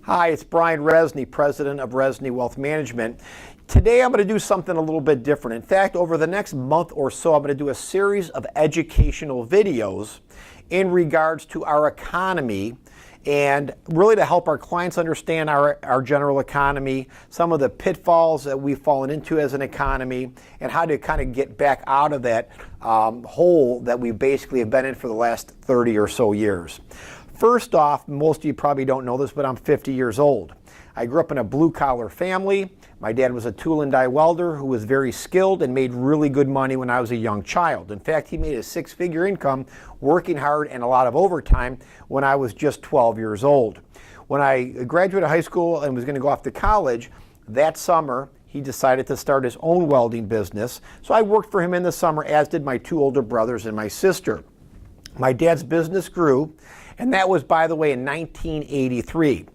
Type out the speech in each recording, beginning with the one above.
Hi, it's Brian Resney, President of Resney Wealth Management. Today I'm going to do something a little bit different. In fact, over the next month or so, I'm going to do a series of educational videos in regards to our economy and really to help our clients understand our general economy, some of the pitfalls that we've fallen into as an economy, and how to kind of get back out of that hole that we basically have been in for the last 30 or so years. First off, most of you probably don't know this, but I'm 50 years old. I grew up in a blue-collar family. My dad was a tool and die welder who was very skilled and made really good money when I was a young child. In fact, he made a six-figure income working hard and a lot of overtime when I was just 12 years old. When I graduated high school and was going to go off to college, that summer he decided to start his own welding business. So I worked for him in the summer, as did my two older brothers and my sister. My dad's business grew, and that was, by the way, in 1983.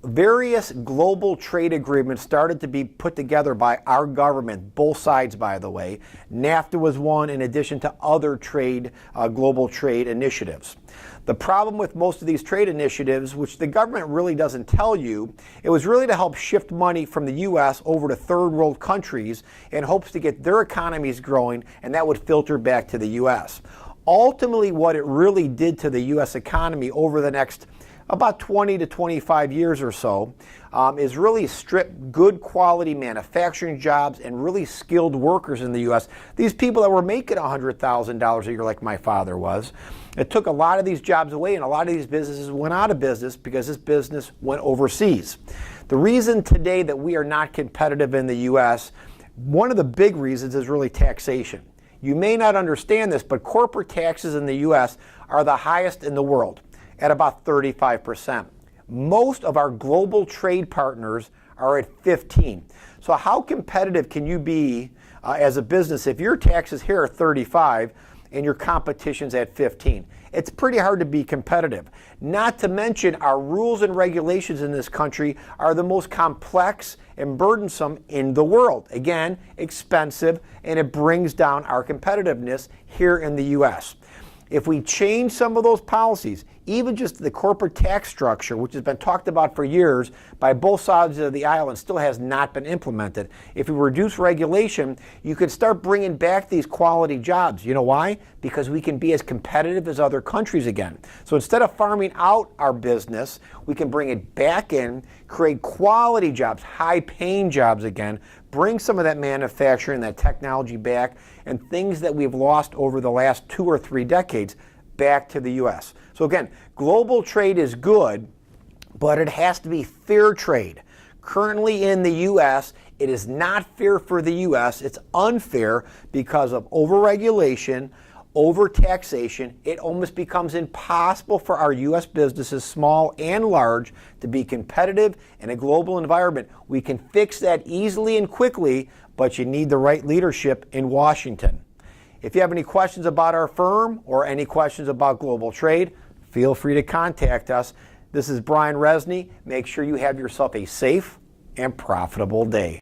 Various global trade agreements started to be put together by our government, both sides, by the way. NAFTA was one, in addition to other global trade initiatives. The problem with most of these trade initiatives, which the government really doesn't tell you, it was really to help shift money from the U.S. over to third world countries in hopes to get their economies growing, and that would filter back to the U.S. Ultimately, what it really did to the U.S. economy over the next about 20 to 25 years or so is really strip good quality manufacturing jobs and really skilled workers in the U.S. These people that were making $100,000 a year like my father was. It took a lot of these jobs away, and a lot of these businesses went out of business because this business went overseas. The reason today that we are not competitive in the U.S., one of the big reasons is really taxation. You may not understand this, but corporate taxes in the U.S. are the highest in the world at about 35%. Most of our global trade partners are at 15%. So how competitive can you be as a business if your taxes here are 35% and your competition's at 15%? It's pretty hard to be competitive. Not to mention our rules and regulations in this country are the most complex and burdensome in the world. Again, expensive, and it brings down our competitiveness here in the U.S. If we change some of those policies, even just the corporate tax structure, which has been talked about for years by both sides of the aisle and still has not been implemented, if we reduce regulation, you could start bringing back these quality jobs. You know why? Because we can be as competitive as other countries again. So instead of farming out our business, we can bring it back in, create quality jobs, high-paying jobs again, bring some of that manufacturing, that technology back, and things that we've lost over the last 2 or 3 decades back to the U.S. So again, global trade is good, but it has to be fair trade. Currently in the U.S., it is not fair for the U.S. It's unfair because of overregulation, over-taxation. It almost becomes impossible for our U.S. businesses, small and large, to be competitive in a global environment. We can fix that easily and quickly, but you need the right leadership in Washington. If you have any questions about our firm or any questions about global trade, feel free to contact us. This is Brian Resney. Make sure you have yourself a safe and profitable day.